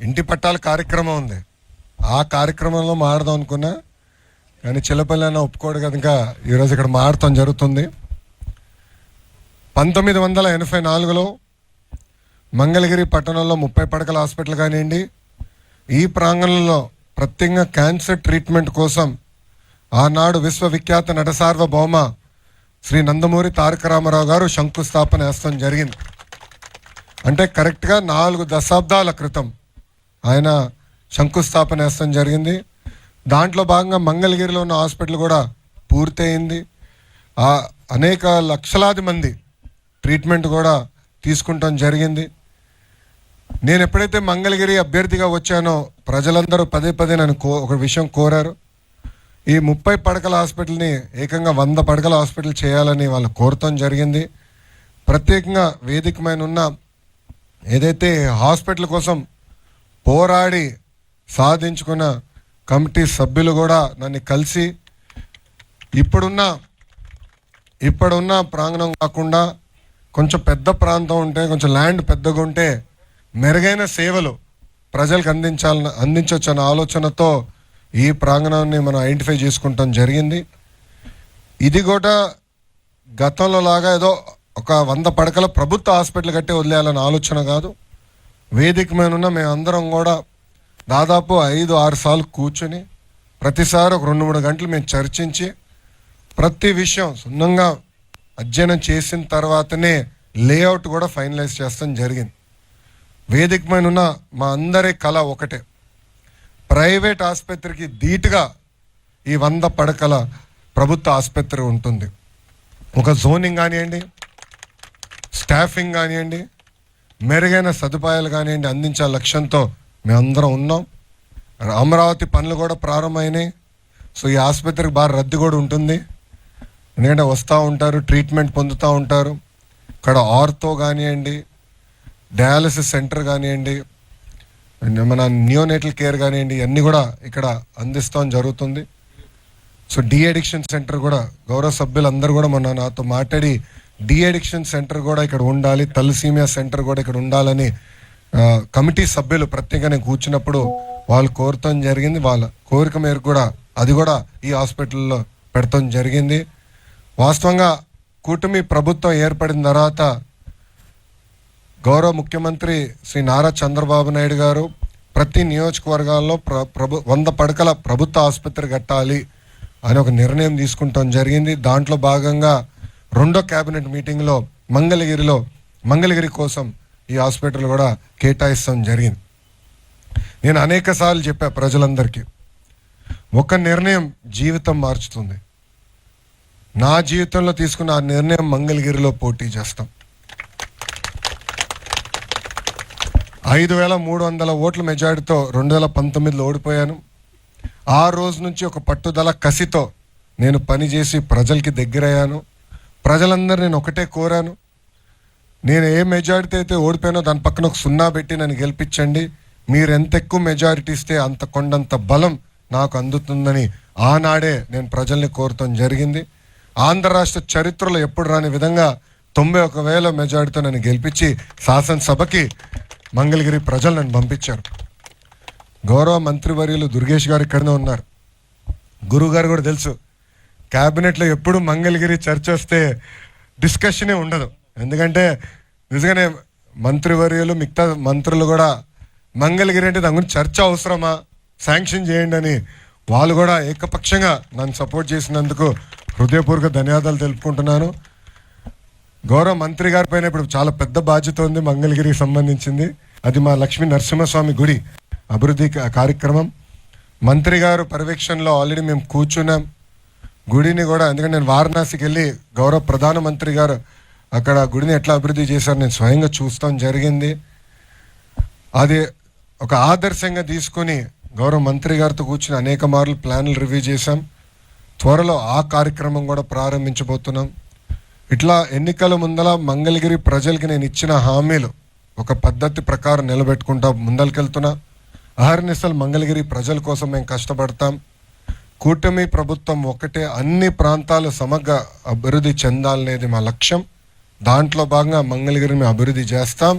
ఇంటి పట్టాల కార్యక్రమం ఉంది. ఆ కార్యక్రమంలో మాడదాం అనుకున్నా, కానీ చిల్లపల్లి అన్న ఒప్పుకోడు కనుక ఈరోజు ఇక్కడ మాడటం జరుగుతుంది. 1984లో మంగళగిరి పట్టణంలో 30 పడకల హాస్పిటల్ కానివ్వండి, ఈ ప్రాంగణంలో ప్రత్యేకంగా క్యాన్సర్ ట్రీట్మెంట్ కోసం ఆనాడు విశ్వవిఖ్యాత నట సార్వభౌమ శ్రీ నందమూరి తారక రామారావు గారు శంకుస్థాపన వేస్తాం జరిగింది. అంటే కరెక్ట్గా 4 దశాబ్దాల క్రితం ఆయన శంకుస్థాపన వేస్తాం జరిగింది. దాంట్లో భాగంగా మంగళగిరిలో ఉన్న హాస్పిటల్ కూడా పూర్తయింది. అనేక లక్షలాది మంది ట్రీట్మెంట్ కూడా తీసుకుంటాం జరిగింది. నేను ఎప్పుడైతే మంగళగిరి అభ్యర్థిగా వచ్చానో ప్రజలందరూ పదే పదే నన్ను ఒక విషయం కోరారు. ఈ 30 పడకల హాస్పిటల్ని ఏకంగా 100 పడకల హాస్పిటల్ చేయాలని వాళ్ళు కోరటం జరిగింది. ప్రత్యేకంగా వేదికమైన ఉన్న ఏదైతే హాస్పిటల్ కోసం పోరాడి సాధించుకున్న కమిటీ సభ్యులు కూడా నన్ను కలిసి ఇప్పుడున్న ప్రాంగణం కాకుండా కొంచెం పెద్ద ప్రాంతం ఉంటే, కొంచెం ల్యాండ్ పెద్దగా ఉంటే మెరుగైన సేవలు ప్రజలకు అందించవచ్చు అన్న ఆలోచనతో ఈ ప్రాంగణాన్ని మనం ఐడెంటిఫై చేసుకుంటాం జరిగింది. ఇది కూడా గతంలో లాగా ఏదో ఒక 100 పడకల ప్రభుత్వ హాస్పిటల్ కట్టి వదిలేయాలన్న ఆలోచన కాదు. వేదిక మీద ఉన్న మేమందరం కూడా దాదాపు 5-6 సార్లు కూర్చొని ప్రతిసారి ఒక 2-3 గంటలు మేము చర్చించి ప్రతి విషయం సున్నంగా అధ్యయనం చేసిన తర్వాతనే లేఅవుట్ కూడా ఫైనలైజ్ చేస్తాం జరిగింది. వేదిక మీద ఉన్న మా అందరి కళ ఒకటే, ప్రైవేట్ ఆసుపత్రికి ధీటుగా ఈ 100 పడకల ప్రభుత్వ ఆసుపత్రి ఉంటుంది. ఒక జోనింగ్ కానివ్వండి, స్టాఫింగ్ కానివ్వండి, మెరుగైన సదుపాయాలు కానివ్వండి అందించే లక్ష్యంతో మేమందరం ఉన్నాం. అమరావతి పనులు కూడా ప్రారంభమైనాయి. సో ఈ ఆసుపత్రికి బాగా రద్దీ కూడా ఉంటుంది, ఎందుకంటే వస్తూ ఉంటారు, ట్రీట్మెంట్ పొందుతూ ఉంటారు. ఇక్కడ ఆర్థో కానివ్వండి, డయాలసిస్ సెంటర్ కానివ్వండి, మన నియోనేటల్ కేర్ కానివ్వండి, అన్నీ కూడా ఇక్కడ అందిస్తాం జరుగుతుంది. సో డి అడిక్షన్ సెంటర్ కూడా గౌరవ సభ్యులందరూ కూడా మొన్న నాతో మాట్లాడి డి అడిక్షన్ సెంటర్ కూడా ఇక్కడ ఉండాలి, తలసీమియా సెంటర్ కూడా ఇక్కడ ఉండాలని కమిటీ సభ్యులు ప్రత్యేకంగా కూర్చున్నప్పుడు వాళ్ళు కోరటం జరిగింది. వాళ్ళ కోరిక మేరకు కూడా అది కూడా ఈ హాస్పిటల్లో పెడతాం జరిగింది. వాస్తవంగా కూటమి ప్రభుత్వం ఏర్పడిన తర్వాత గౌరవ ముఖ్యమంత్రి శ్రీ నారా చంద్రబాబు నాయుడు గారు ప్రతి నియోజకవర్గాల్లో 100 పడకల ప్రభుత్వ ఆసుపత్రి కట్టాలి అని ఒక నిర్ణయం తీసుకుంటాం జరిగింది. దాంట్లో భాగంగా 2వ క్యాబినెట్ మీటింగ్లో మంగళగిరి కోసం ఈ హాస్పిటల్ కూడా కేటాయిస్తాం జరిగింది. నేను అనేక సార్లు చెప్పా ప్రజలందరికీ, ఒక నిర్ణయం జీవితం మార్చుతుంది. నా జీవితంలో తీసుకున్న ఆ నిర్ణయం మంగళగిరిలో పోటీ చేస్తాం. 5,300 ఓట్ల మెజారిటీతో 2019లో ఓడిపోయాను. ఆ రోజు నుంచి ఒక పట్టుదల కసితో నేను పనిచేసి ప్రజలకి దగ్గరయ్యాను. ప్రజలందరూ నేను ఒకటే కోరాను, నేను ఏ మెజారిటీ అయితే ఓడిపోయానో దాని పక్కన ఒక 0 పెట్టి నన్ను గెలిపించండి. మీరు ఎంత ఎక్కువ మెజారిటీ ఇస్తే అంత కొండంత బలం నాకు అందుతుందని ఆనాడే నేను ప్రజల్ని కోరటం జరిగింది. ఆంధ్ర రాష్ట్ర చరిత్రలో ఎప్పుడు రాని విధంగా 91,000 మెజారిటీతో నన్ను గెలిపించి శాసనసభకి మంగళగిరి ప్రజలు నన్ను పంపించారు. గౌరవ మంత్రివర్యులు దుర్గేష్ గారు ఇక్కడనే ఉన్నారు. గురువు గారు కూడా తెలుసు, క్యాబినెట్లో ఎప్పుడు మంగళగిరి చర్చ వస్తే డిస్కషనే ఉండదు. ఎందుకంటే నిజంగానే మంత్రివర్యులు మిగతా మంత్రులు కూడా మంగళగిరి అంటే దాని గురించి చర్చ అవసరమా, శాంక్షన్ చేయండి అని వాళ్ళు కూడా ఏకపక్షంగా నన్ను సపోర్ట్ చేసినందుకు హృదయపూర్వక ధన్యవాదాలు తెలుపుకుంటున్నాను. గౌరవ మంత్రి గారి పైన ఇప్పుడు చాలా పెద్ద బాధ్యత ఉంది మంగళగిరికి సంబంధించింది. అది మా లక్ష్మీ నరసింహస్వామి గుడి అభివృద్ధి కార్యక్రమం. మంత్రి గారు పర్యవేక్షణలో ఆల్రెడీ మేము కూర్చున్నాం. గుడిని కూడా, ఎందుకంటే నేను వారణాసికి వెళ్ళి గౌరవ ప్రధానమంత్రి గారు అక్కడ గుడిని ఎట్లా అభివృద్ధి చేశారు నేను స్వయంగా చూస్తాం జరిగింది. అది ఒక ఆదర్శంగా తీసుకొని గౌరవ మంత్రి గారితో కూర్చుని అనేక మార్లు ప్లాన్లు రివ్యూ చేశాం. త్వరలో ఆ కార్యక్రమం కూడా ప్రారంభించబోతున్నాం. ఇట్లా ఎన్నికల ముందల మంగళగిరి ప్రజలకి నేను ఇచ్చిన హామీలు ఒక పద్ధతి ప్రకారం నిలబెట్టుకుంటా ముందరికెళ్తున్నా. అహర్నిశలు మంగళగిరి ప్రజల కోసం మేము కష్టపడతాం. కూటమి ప్రభుత్వం ఒకటే, అన్ని ప్రాంతాలు సమగ్ర అభివృద్ధి చెందాలనేది మా లక్ష్యం. దాంట్లో భాగంగా మంగళగిరిని మేము అభివృద్ధి చేస్తాం.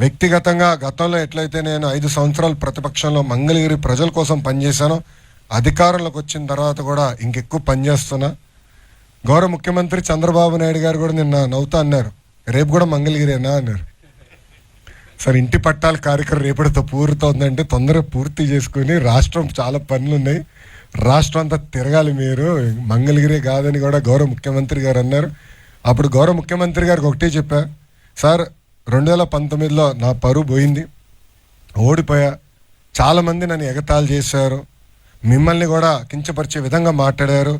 వ్యక్తిగతంగా గతంలో ఎట్లయితే నేను 5 సంవత్సరాలు ప్రతిపక్షంలో మంగళగిరి ప్రజల కోసం పనిచేశానో, అధికారంలోకి వచ్చిన తర్వాత కూడా ఇంకెక్కువ పనిచేస్తున్నా. గౌరవ ముఖ్యమంత్రి చంద్రబాబు నాయుడు గారు కూడా నిన్న నవ్వుతా అన్నారు, రేపు కూడా మంగళగిరేనా అన్నారు. సార్, ఇంటి పట్టాల కార్యక్రమం రేపటితో పూర్తవుతుందంటే తొందరగా పూర్తి చేసుకుని, రాష్ట్రం చాలా పనులు ఉన్నాయి, రాష్ట్రం అంతా తిరగాలి, మీరు మంగళగిరే కాదని కూడా గౌరవ ముఖ్యమంత్రి గారు అన్నారు. అప్పుడు గౌరవ ముఖ్యమంత్రి గారికి ఒకటే చెప్పా, సార్ 2019లో నా పరువు పోయింది, ఓడిపోయా, చాలామంది నన్ను ఎగతాళి చేశారు, మిమ్మల్ని కూడా కించపరిచే విధంగా మాట్లాడారు.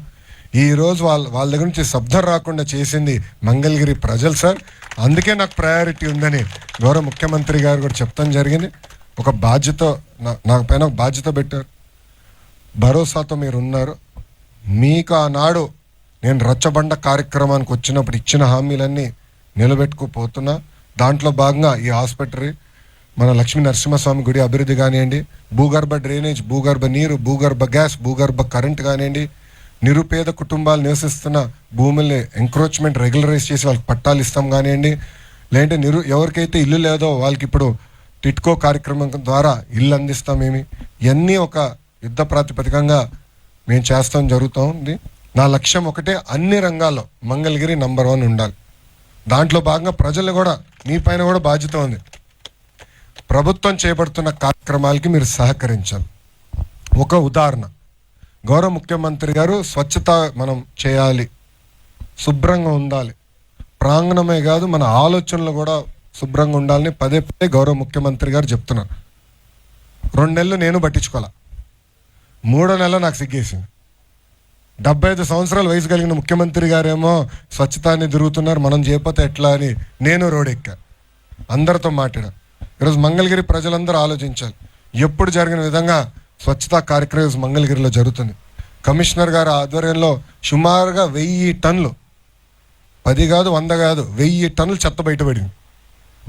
ఈరోజు వాళ్ళ దగ్గర నుంచి శబ్దం రాకుండా చేసింది మంగళగిరి ప్రజలు సార్, అందుకే నాకు ప్రయారిటీ ఉందని గౌరవ ముఖ్యమంత్రి గారు కూడా చెప్తాం జరిగింది. ఒక బాధ్యత నాకు పైన ఒక బాధ్యత పెట్టారు, భరోసాతో మీరు ఉన్నారు. మీకు ఆనాడు నేను రచ్చబండ కార్యక్రమానికి వచ్చినప్పుడు ఇచ్చిన హామీలన్నీ నిలబెట్టుకుపోతున్నా. దాంట్లో భాగంగా ఈ హాస్పిటల్, మన లక్ష్మీ నరసింహస్వామి గుడి అభివృద్ధి కానివ్వండి, భూగర్భ డ్రైనేజ్, భూగర్భ నీరు, భూగర్భ గ్యాస్, భూగర్భ కరెంట్ కానివ్వండి, నిరుపేద కుటుంబాలు నివసిస్తున్న భూముల్ని ఎంక్రోచ్మెంట్ రెగ్యులరైజ్ చేసి వాళ్ళకి పట్టాలు ఇస్తాం కానివ్వండి, లేదంటే ఎవరికైతే ఇల్లు లేదో వాళ్ళకి ఇప్పుడు టిట్కో కార్యక్రమం ద్వారా ఇల్లు అందిస్తామేమి, ఇవన్నీ ఒక యుద్ధ ప్రాతిపదికంగా మేము చేస్తాం జరుగుతుంది. నా లక్ష్యం ఒకటే, అన్ని రంగాల్లో మంగళగిరి నంబర్ 1 ఉండాలి. దాంట్లో భాగంగా ప్రజలు కూడా, మీ పైన కూడా బాధ్యత ఉంది. ప్రభుత్వం చేపడుతున్న కార్యక్రమాలకి మీరు సహకరించాలి. ఒక ఉదాహరణ, గౌరవ ముఖ్యమంత్రి గారు స్వచ్ఛత మనం చేయాలి, శుభ్రంగా ఉండాలి, ప్రాంగణమే కాదు మన ఆలోచనలు కూడా శుభ్రంగా ఉండాలని పదే పదే గౌరవ ముఖ్యమంత్రి గారు చెప్తున్నారు. 2 నెలలు నేను పట్టించుకోవాలా, 3వ నెల నాకు సిగ్గేసింది. 75 సంవత్సరాల వయసు కలిగిన ముఖ్యమంత్రి గారేమో స్వచ్ఛతాన్ని తిరుగుతున్నారు, మనం చేయకపోతే ఎట్లా అని నేను రోడెక్కా, అందరితో మాట్లాడా. ఈరోజు మంగళగిరి ప్రజలందరూ ఆలోచించాలి, ఎప్పుడు జరిగిన విధంగా స్వచ్ఛతా కార్యక్రమం మంగళగిరిలో జరుగుతుంది. కమిషనర్ గారి ఆధ్వర్యంలో సుమారుగా 1000 టన్నులు, 10 కాదు 100 కాదు, 1000 టన్నులు చెత్త బయటపడింది.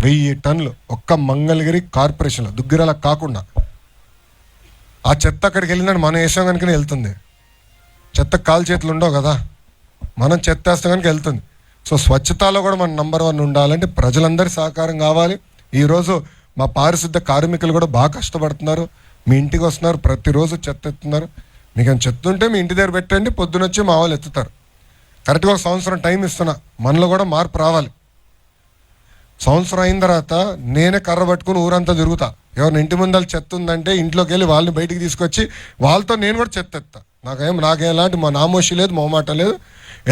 1000 టన్నులు ఒక్క మంగళగిరి కార్పొరేషన్లో, దుగ్గిరాల కాకుండా. ఆ చెత్త అక్కడికి వెళ్ళిందని మనం వేసాం కనుక వెళ్తుంది, చెత్త కాలు చేతులు ఉండవు కదా, మనం చెత్త వేస్తాం కనుక వెళ్తుంది. సో స్వచ్ఛతలో కూడా మనం నంబర్ 1 ఉండాలంటే ప్రజలందరి సహకారం కావాలి. ఈరోజు మా పారిశుద్ధ కార్మికులు కూడా బాగా కష్టపడుతున్నారు, మీ ఇంటికి వస్తున్నారు, ప్రతిరోజు చెత్త ఎత్తున్నారు. మీకు చెత్త ఉంటే మీ ఇంటి దగ్గర పెట్టండి, పొద్దునొచ్చి మా వాళ్ళు ఎత్తుతారు. కరెక్ట్గా 1 సంవత్సరం టైం ఇస్తున్నా, మనలో కూడా మార్పు రావాలి. సంవత్సరం అయిన తర్వాత నేనే కర్ర పట్టుకుని ఊరంతా తిరుగుతా, ఎవరిని ఇంటి ముందర చెత్త ఉందంటే ఇంట్లోకి వెళ్ళి వాళ్ళని బయటికి తీసుకొచ్చి వాళ్ళతో నేను కూడా చెత్త ఎత్తా. నాకేం ఎలాంటి మా నామోషి లేదు, మొహమాట లేదు.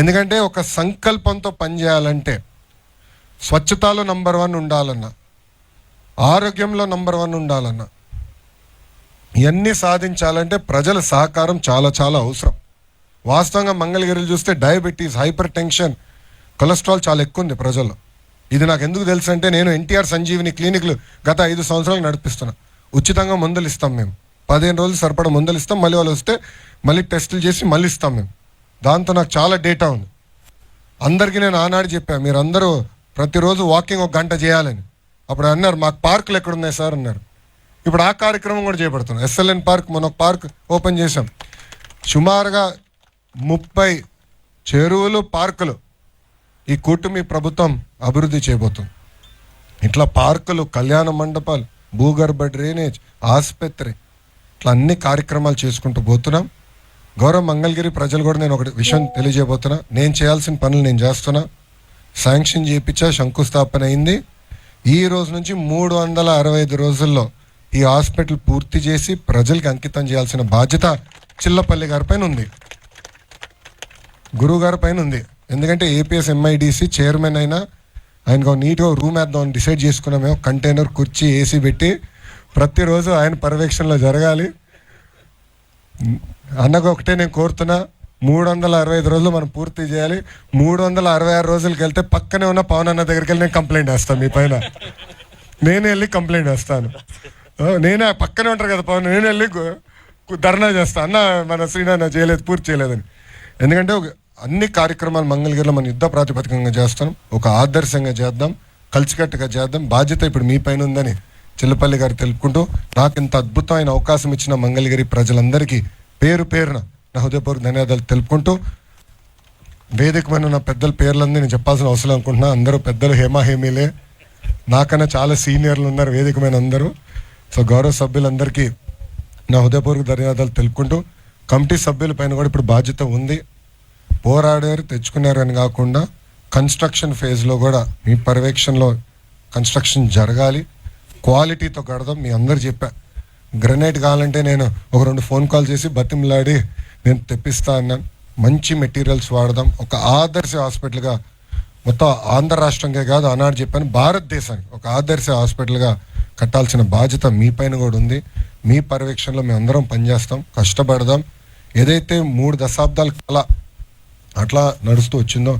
ఎందుకంటే ఒక సంకల్పంతో పనిచేయాలంటే స్వచ్ఛతలో నంబర్ 1 ఉండాలన్నా, ఆరోగ్యంలో నంబర్ 1 ఉండాలన్నా, ఇవన్నీ సాధించాలంటే ప్రజల సహకారం చాలా చాలా అవసరం. వాస్తవంగా మంగళగిరిలో చూస్తే డయాబెటీస్, హైపర్ టెన్షన్, కొలెస్ట్రాల్ చాలా ఎక్కువ ఉంది ప్రజల్లో. ఇది నాకు ఎందుకు తెలుసు అంటే, నేను ఎన్టీఆర్ సంజీవిని క్లినిక్లు గత 5 సంవత్సరాలు నడిపిస్తున్నా. ఉచితంగా మందులు ఇస్తాం మేము, 15 రోజులు సరిపడా మందులు ఇస్తాం, మళ్ళీ వాళ్ళు వస్తే మళ్ళీ టెస్టులు చేసి మళ్ళీ ఇస్తాం మేము. దాంతో నాకు చాలా డేటా ఉంది. అందరికీ నేను ఆనాడు చెప్పాను, మీరు అందరూ ప్రతిరోజు వాకింగ్ 1 గంట చేయాలని. అప్పుడు అన్నారు, మాకు పార్కులు ఎక్కడున్నాయి సార్ అన్నారు. ఇప్పుడు ఆ కార్యక్రమం కూడా చేపడుతున్నాం. ఎస్ఎల్ఎన్ పార్క్, మన ఒక పార్క్ ఓపెన్ చేసాం. సుమారుగా 30 చెరువులు, పార్కులు ఈ కూటమి ప్రభుత్వం అభివృద్ధి చేయబోతుంది. ఇట్లా పార్కులు, కళ్యాణ మండపాలు, భూగర్భ డ్రైనేజ్, ఆసుపత్రి, ఇట్లా అన్ని కార్యక్రమాలు చేసుకుంటూ పోతున్నాం. గౌరవ మంగళగిరి ప్రజలు కూడా నేను ఒకటి విషయం తెలియజేయబోతున్నా. నేను చేయాల్సిన పనులు నేను చేస్తున్నా. శాంక్షన్ చేయించా, శంకుస్థాపన అయింది. ఈ రోజు నుంచి 365 రోజుల్లో ఈ హాస్పిటల్ పూర్తి చేసి ప్రజలకి అంకితం చేయాల్సిన బాధ్యత చిల్లపల్లి గారి పైన ఉంది, గురువు గారి పైన ఉంది. ఎందుకంటే ఏపీఎస్ ఎంఐడిసి చైర్మన్ అయినా ఆయనకు నీట్గా రూమ్ వేద్దామని డిసైడ్ చేసుకున్నాం మేము. కంటైనర్, కుర్చీ, ఏసీ పెట్టి ప్రతిరోజు ఆయన పర్యవేక్షణలో జరగాలి. అన్నకు ఒకటే నేను కోరుతున్నా, 365 రోజులు మనం పూర్తి చేయాలి. 366 రోజులకి వెళ్తే పక్కనే ఉన్న పవన్ అన్న దగ్గరికి వెళ్ళి నేను కంప్లైంట్ వేస్తాను, మీ పైన నేనే వెళ్ళి కంప్లైంట్ వేస్తాను. నేనే పక్కనే ఉంటారు కదా పవన్, నేను వెళ్ళి ధర్నా చేస్తాను, అన్న మన శ్రీనాథ్ చేయలేదు, పూర్తి చేయలేదని. ఎందుకంటే అన్ని కార్యక్రమాలు మంగళగిరిలో మనం యుద్ధ ప్రాతిపదికంగా చేస్తాం, ఒక ఆదర్శంగా చేద్దాం, కలిసికట్టుగా చేద్దాం. బాధ్యత ఇప్పుడు మీ పైన ఉందని చిల్లపల్లి గారు తెలుపుకుంటూ, నాకు ఇంత అద్భుతమైన అవకాశం ఇచ్చిన మంగళగిరి ప్రజలందరికీ పేరు పేరున నా హృదయపూర్వక ధన్యవాదాలు తెలుపుకుంటూ, వేదిక మీద ఉన్న పెద్దల పేర్లన్నీ నేను చెప్పాల్సిన అవసరం అనుకుంటున్నా. అందరూ పెద్దలు, హేమాహేమీలే. నాకన్నా చాలా సీనియర్లు ఉన్నారు వేదిక మీద అందరూ. సో గౌరవ సభ్యులందరికీ నా హృదయపూర్వక ధన్యవాదాలు తెలుపుకుంటూ, కమిటీ సభ్యుల పైన కూడా ఇప్పుడు బాధ్యత ఉంది. పోరాడారు, తెచ్చుకున్నారు అని కాకుండా కన్స్ట్రక్షన్ ఫేజ్లో కూడా మీ పర్యవేక్షణలో కన్స్ట్రక్షన్ జరగాలి, క్వాలిటీతో కడదాం. మీ అందరు చెప్పా, గ్రనైట్ కావాలంటే నేను ఒక 2 ఫోన్ కాల్ చేసి బతిమలాడి నేను తెప్పిస్తా అన్నాను. మంచి మెటీరియల్స్ వాడదాం. ఒక ఆదర్శ హాస్పిటల్గా మొత్తం ఆంధ్ర రాష్ట్రంగా కాదు, ఆనాడు చెప్పాను భారతదేశానికి ఒక ఆదర్శ హాస్పిటల్గా కట్టాల్సిన బాధ్యత మీ పైన కూడా ఉంది. మీ పర్యవేక్షణలో మేము అందరం పనిచేస్తాం, కష్టపడదాం. ఏదైతే 3 దశాబ్దాల కల అట్లా నడుస్తూ వచ్చిందో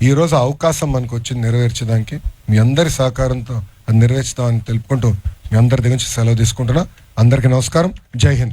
ఈరోజు అవకాశం మనకు వచ్చింది నెరవేర్చడానికి. మీ అందరి సహకారంతో అది నెరవేర్చుతామని తెలుపుకుంటూ మీ అందరి దగ్గర నుంచి సెలవు తీసుకుంటున్నా. అందరికీ నమస్కారం. జై హింద్.